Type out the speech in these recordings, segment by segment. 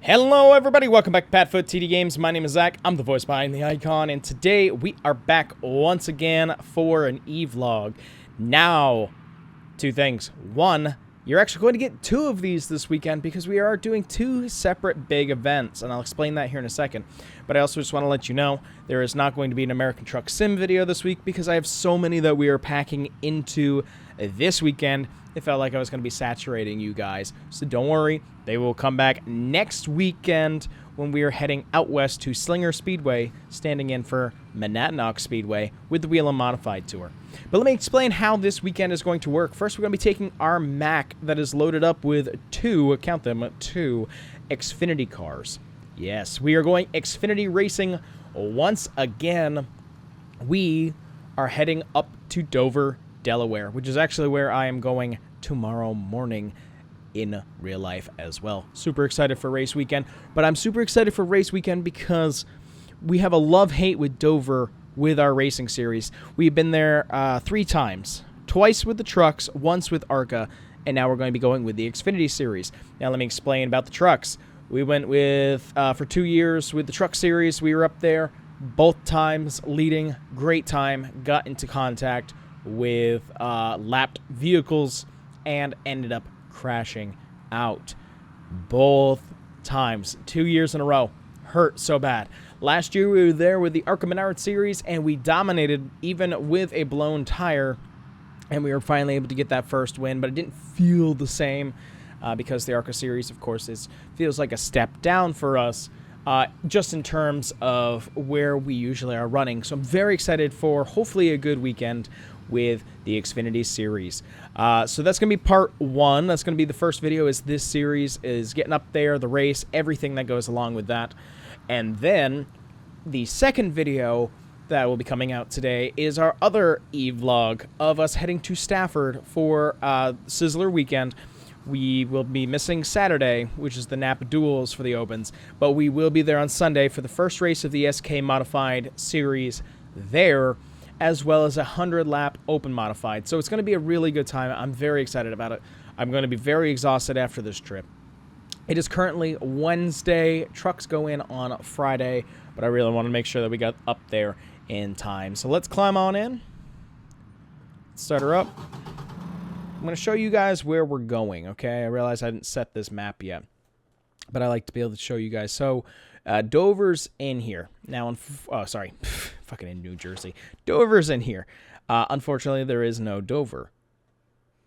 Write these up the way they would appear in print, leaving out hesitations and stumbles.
Hello everybody, welcome back to PadFootTD Games. My name is Zach, I'm the voice behind the icon, and today we are back once again for an evlog. Now, two things. One, you're actually going to get two of these this weekend because we are doing two separate big events, and I'll explain that here in a second. But I also just want to let you know there is not going to be an American Truck Sim video this week because I have so many that we are packing into this weekend. It felt like I was going to be saturating you guys, so don't worry. They will come back next weekend when we are heading out west to Slinger Speedway, standing in for Monadnock Speedway with the Willow Modified Tour. But let me explain how this weekend is going to work. First, we're going to be taking our Mac that is loaded up with two Xfinity cars. Yes, we are going Xfinity racing once again. We are heading up to Dover, Delaware, which is actually where I am going tomorrow morning in real life as well. Super excited for race weekend, but I'm super excited for race weekend because we have a love-hate with Dover with our racing series. We've been there 3 times, twice with the trucks, once with ARCA, and now we're going to be going with the Xfinity Series. Now let me explain about the trucks. We went with, for 2 years with the truck series. We were up there both times, leading, great time, got into contact with lapped vehicles and ended up crashing out both times. 2 years in a row. Hurt so bad. Last year we were there with the ARCA Menard series and we dominated even with a blown tire, and we were finally able to get that first win, but it didn't feel the same because the ARCA series, of course, feels like a step down for us. Just in terms of where we usually are running. So I'm very excited for hopefully a good weekend with the Xfinity Series. So that's going to be part 1. That's going to be the first video, is this series is getting up there, the race, everything that goes along with that. And then the second video that will be coming out today is our other e-vlog of us heading to Stafford for Sizzler weekend. We will be missing Saturday, which is the Napa Duels for the Opens, but we will be there on Sunday for the first race of the SK Modified Series there, as well as a 100-lap Open Modified. So it's going to be a really good time. I'm very excited about it. I'm going to be very exhausted after this trip. It is currently Wednesday. Trucks go in on Friday, but I really want to make sure that we got up there in time. So let's climb on in. Start her up. I'm going to show you guys where we're going, okay? I realize I didn't set this map yet, but I like to be able to show you guys. So, Dover's in here. Now, fucking in New Jersey. Dover's in here. Unfortunately, there is no Dover.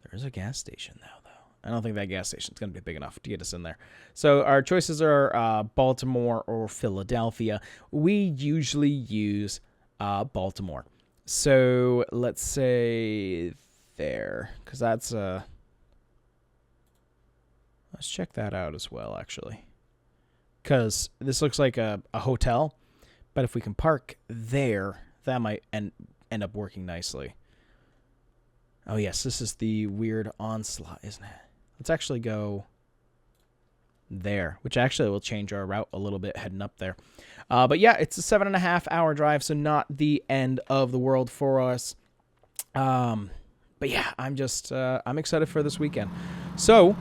There is a gas station now, though. I don't think that gas station is going to be big enough to get us in there. So, our choices are Baltimore or Philadelphia. We usually use Baltimore. So, let's say there, because that's let's check that out as well, actually, because this looks like a hotel, but if we can park there, that might end up working nicely. Oh yes, this is the weird onslaught, isn't it? Let's actually go there, which actually will change our route a little bit heading up there. But yeah, it's a 7.5-hour drive, so not the end of the world for us. But yeah, I'm excited for this weekend. So,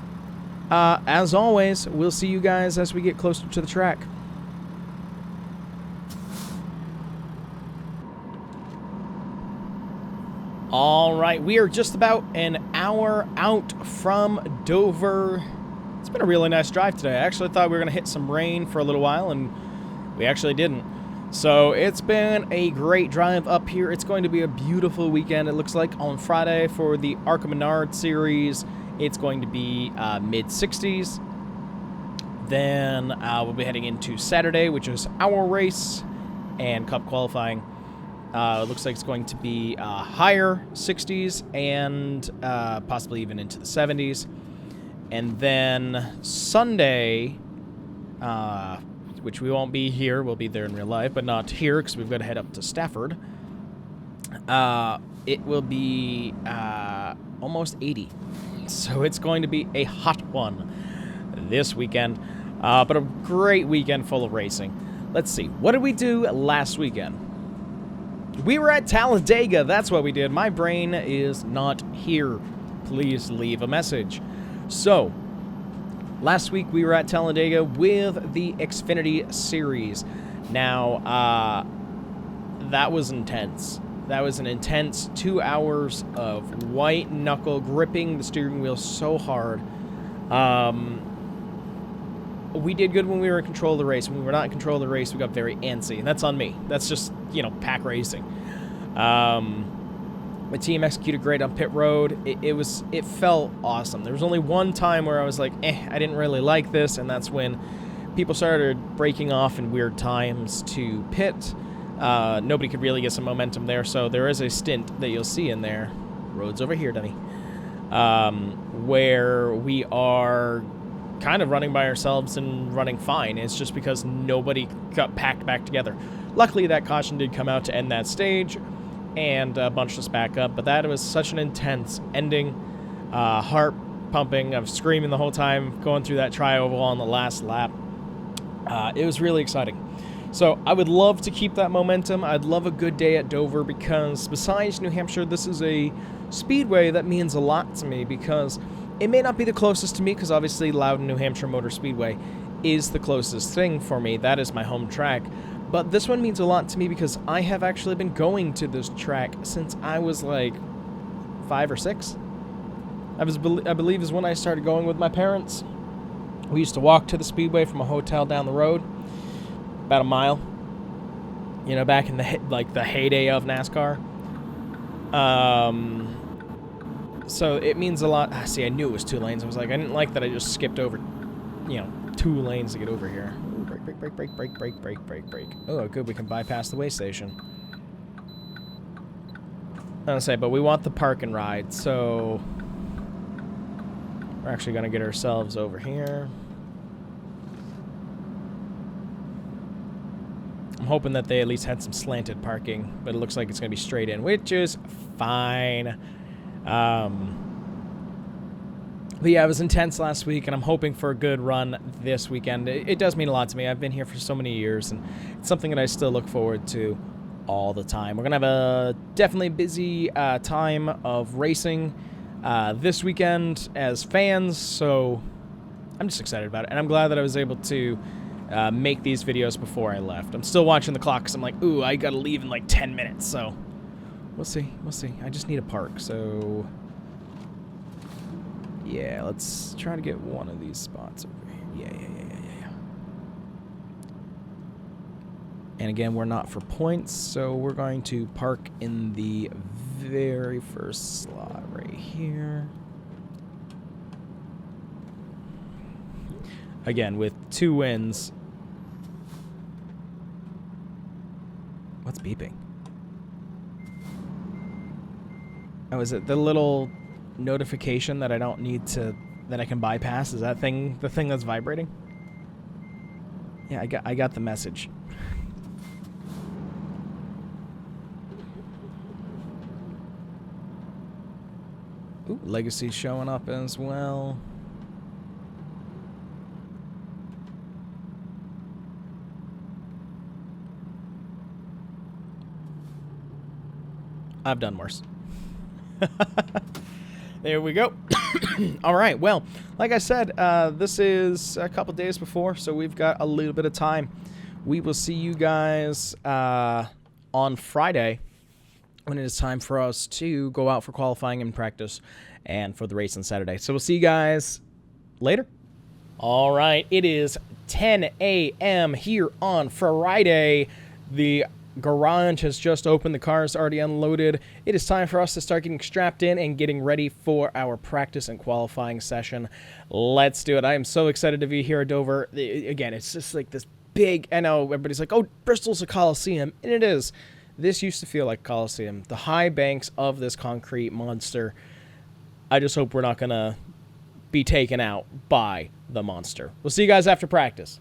as always, we'll see you guys as we get closer to the track. All right, we are just about an hour out from Dover. It's been a really nice drive today. I actually thought we were going to hit some rain for a little while, and we actually didn't. So it's been a great drive up here. It's going to be a beautiful weekend. It looks like on Friday for the ARCA Menard series, it's going to be mid-60s. Then we'll be heading into Saturday, which is our race and Cup qualifying. It looks like it's going to be higher 60s and possibly even into the 70s. And then Sunday, which we won't be here. We'll be there in real life, but not here because we've got to head up to Stafford. It will be almost 80. So it's going to be a hot one this weekend, but a great weekend full of racing. Let's see. What did we do last weekend? We were at Talladega. That's what we did. My brain is not here. Please leave a message. So, Last week we were at Talladega with the Xfinity Series. Now, that was intense. That was an intense 2 hours of white knuckle gripping the steering wheel so hard. We did good when we were in control of the race. When we were not in control of the race, we got very antsy, and that's on me. That's just, pack racing. The team executed great on pit road. It felt awesome. There was only one time where I was like, I didn't really like this, and that's when people started breaking off in weird times to pit. Nobody could really get some momentum there, so there is a stint that you'll see in there. Road's over here, Dunny. Where we are kind of running by ourselves and running fine. It's just because nobody got packed back together. Luckily, that caution did come out to end that stage and bunched us back up, but that was such an intense ending. Heart pumping. I was screaming the whole time going through that tri-oval on the last lap. It was really exciting. So I would love to keep that momentum. I'd love a good day at Dover because besides New Hampshire, this is a speedway that means a lot to me because it may not be the closest to me because obviously Loudon New Hampshire Motor Speedway is the closest thing for me. That is my home track. But this one means a lot to me because I have actually been going to this track since I was like 5 or 6. I believe is when I started going with my parents. We used to walk to the speedway from a hotel down the road, about a mile. Back in the heyday of NASCAR. So it means a lot. See, I knew it was 2 lanes. I was like, I didn't like that I just skipped over, 2 lanes to get over here. Ooh, brake. Oh, good, we can bypass the way station. I was say, but we want the park and ride, so we're actually going to get ourselves over here. I'm hoping that they at least had some slanted parking, but it looks like it's going to be straight in, which is fine. But yeah, it was intense last week, and I'm hoping for a good run this weekend. It does mean a lot to me. I've been here for so many years, and it's something that I still look forward to all the time. We're going to have a definitely busy time of racing this weekend as fans, so I'm just excited about it. And I'm glad that I was able to make these videos before I left. I'm still watching the clock because I'm like, ooh, I got to leave in like 10 minutes, so we'll see. I just need a park, so yeah, let's try to get one of these spots over here. Yeah. And again, we're not for points, so we're going to park in the very first slot right here. Again, with 2 wins. What's beeping? Oh, is it the little notification that I don't need to, that I can bypass? Is that thing the thing that's vibrating? Yeah, I got the message. Ooh, Legacy's showing up as well. I've done worse. There we go. All right, well, like I said, this is a couple days before, so we've got a little bit of time. We will see you guys on Friday when it is time for us to go out for qualifying and practice and for the race on Saturday. So we'll see you guys later. All right, it is 10 a.m. here on Friday. The garage has just opened. The car is already unloaded. It is time for us to start getting strapped in and getting ready for our practice and qualifying session. Let's do it. I am so excited to be here at Dover. Again, it's just like this big, I know everybody's like, oh, Bristol's a Coliseum, and it is. This used to feel like Coliseum. The high banks of this concrete monster. I just hope we're not going to be taken out by the monster. We'll see you guys after practice.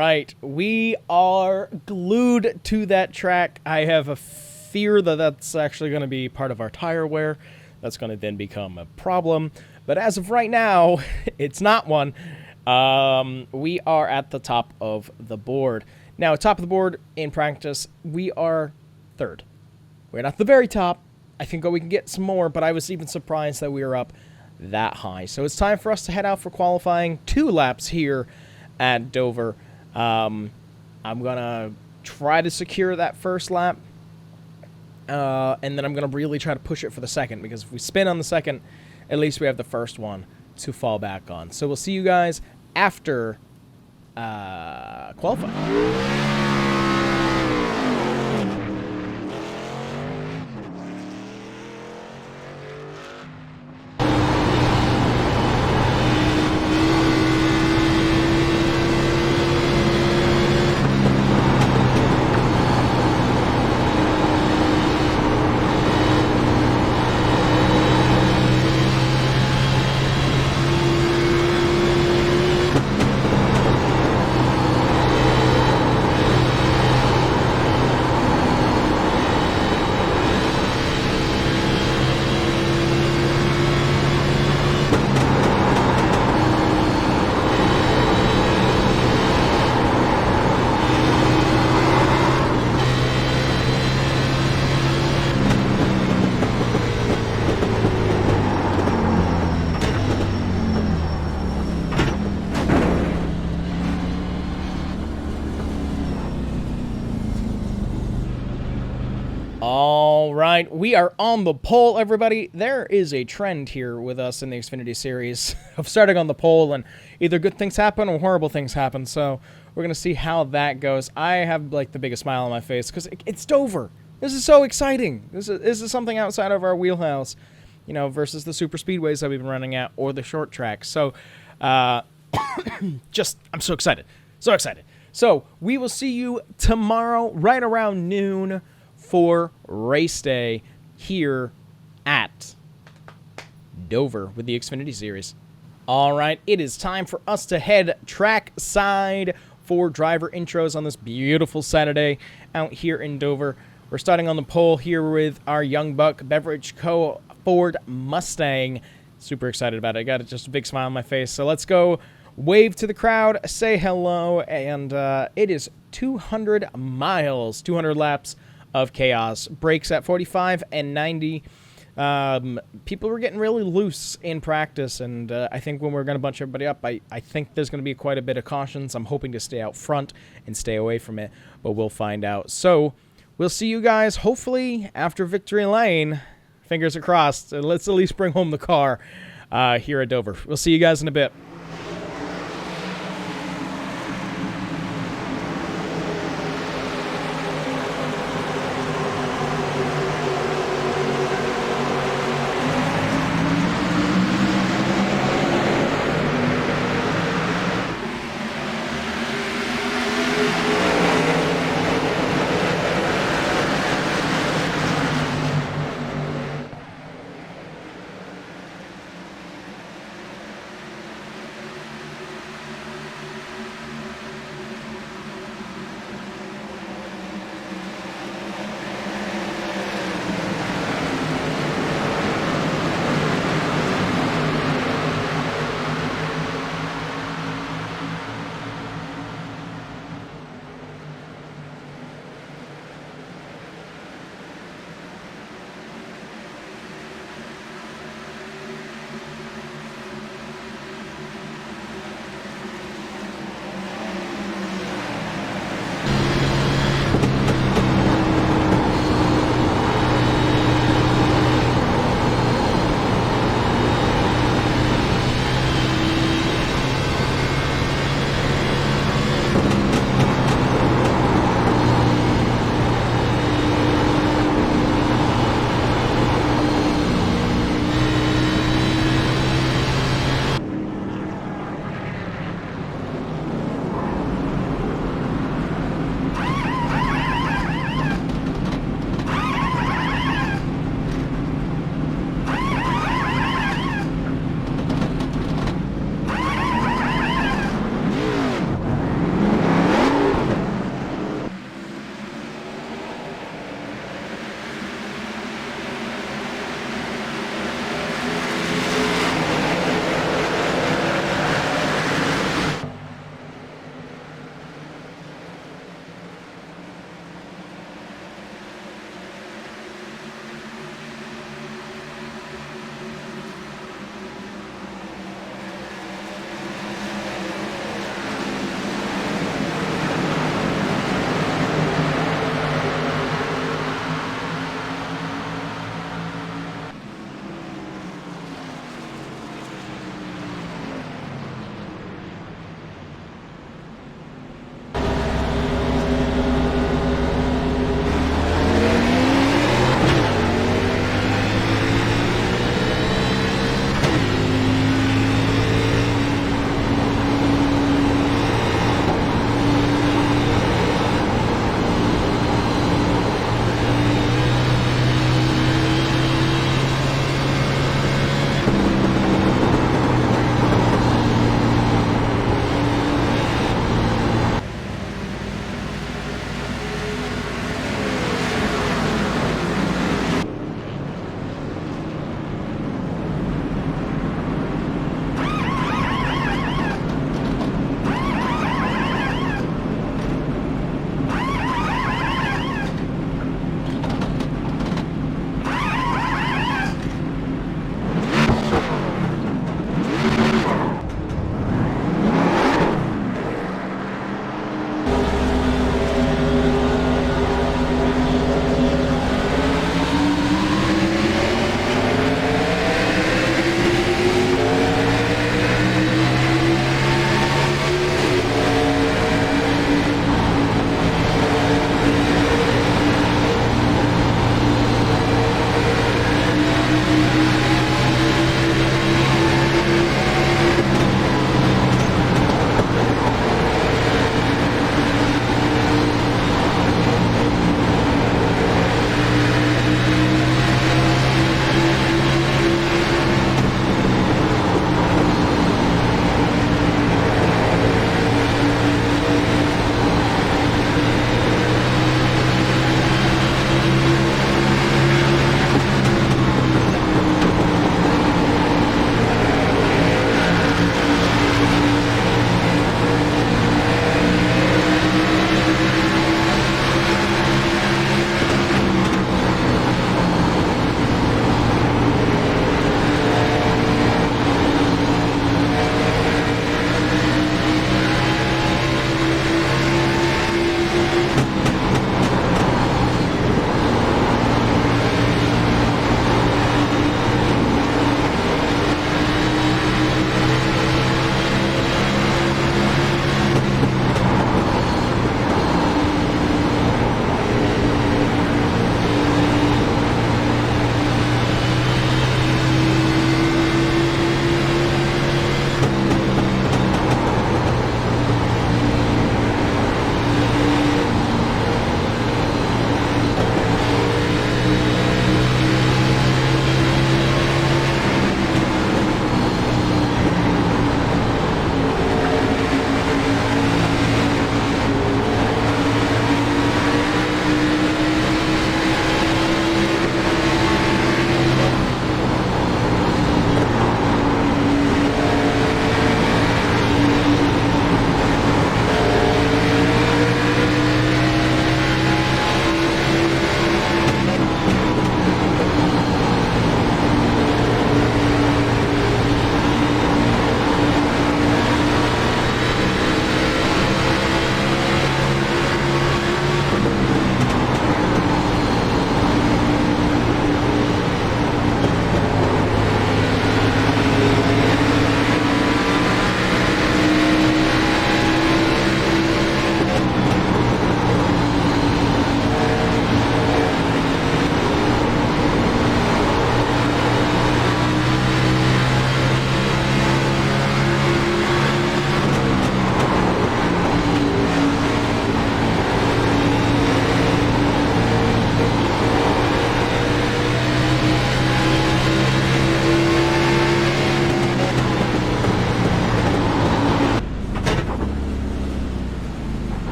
right, we are glued to that track. I have a fear that that's actually going to be part of our tire wear. That's going to then become a problem. But as of right now, it's not one. We are at the top of the board. Now, top of the board in practice, we are third. We're not the very top. I think we can get some more, but I was even surprised that we were up that high. So it's time for us to head out for qualifying. 2 laps here at Dover. I'm going to try to secure that first lap. And then I'm going to really try to push it for the second, because if we spin on the second, at least we have the first one to fall back on. So we'll see you guys after qualifying. All right, we are on the pole, everybody. There is a trend here with us in the Xfinity Series of starting on the pole, and either good things happen or horrible things happen. So we're going to see how that goes. I have, like, the biggest smile on my face because it's Dover. This is so exciting. This is something outside of our wheelhouse, you know, versus the super speedways that we've been running at or the short tracks. So I'm so excited. So excited. So we will see you tomorrow right around noon for race day here at Dover with the Xfinity Series. All right, it is time for us to head trackside for driver intros on this beautiful Saturday out here in Dover. We're starting on the pole here with our Young Buck Beverage Co. Ford Mustang. Super excited about it. I got just a big smile on my face. So let's go wave to the crowd, say hello, and it is 200 miles, 200 laps of chaos. Brakes at 45 and 90. People were getting really loose in practice, and I think when we're going to bunch everybody up, I think there's going to be quite a bit of cautions. I'm hoping to stay out front and stay away from it, but we'll find out. So we'll see you guys hopefully after Victory Lane. Fingers are crossed. Let's at least bring home the car here at Dover. We'll see you guys in a bit.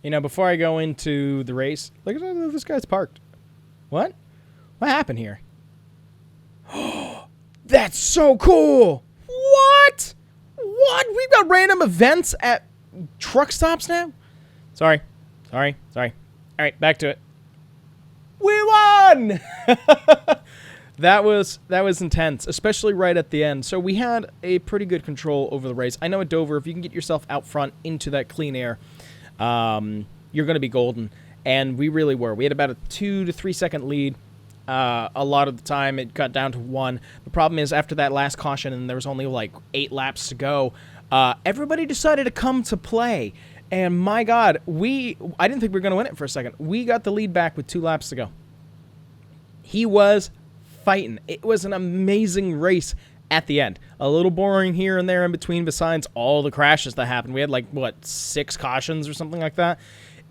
You know, before I go into the race, look at how this guy's parked. What? What happened here? That's so cool! What? What? We've got random events at truck stops now? Sorry. All right, back to it. We won! That was intense, especially right at the end. So we had a pretty good control over the race. I know at Dover, if you can get yourself out front into that clean air, you're going to be golden. And we really were. We had about a 2 to 3 second lead. A lot of the time, it got down to 1. The problem is, after that last caution, and there was only like 8 laps to go, everybody decided to come to play. And my God, I didn't think we were going to win it for a second. We got the lead back with 2 laps to go. He was fighting. It was an amazing race at the end. A little boring here and there in between, besides all the crashes that happened. We had like, 6 cautions or something like that.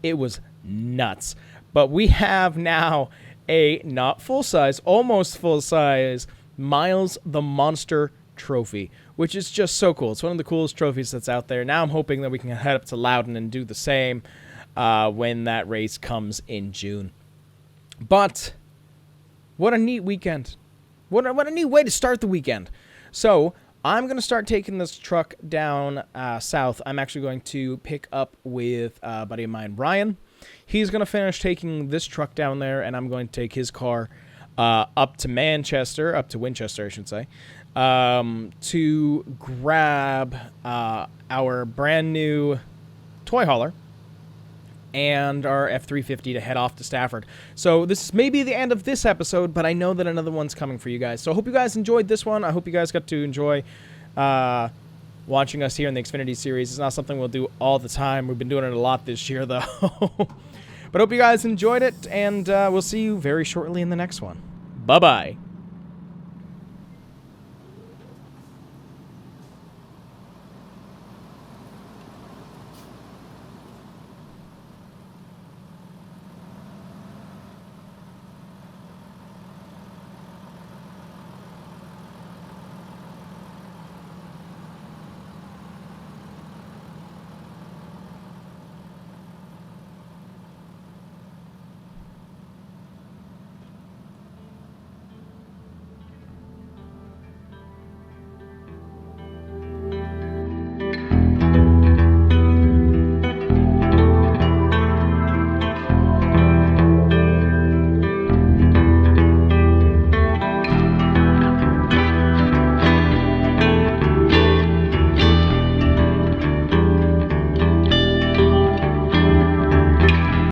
It was nuts. But we have now a not full-size, almost full-size Miles the Monster trophy, which is just so cool. It's one of the coolest trophies that's out there. Now I'm hoping that we can head up to Loudon and do the same when that race comes in June. But what a neat weekend. What a neat way to start the weekend. So I'm going to start taking this truck down south. I'm actually going to pick up with a buddy of mine, Ryan. He's going to finish taking this truck down there, and I'm going to take his car up to Winchester, I should say, to grab our brand new toy hauler and our F-350 to head off to Stafford. So this may be the end of this episode, but I know that another one's coming for you guys. So I hope you guys enjoyed this one. I hope you guys got to enjoy watching us here in the Xfinity Series. It's not something we'll do all the time. We've been doing it a lot this year, though. But I hope you guys enjoyed it, and we'll see you very shortly in the next one. Bye-bye.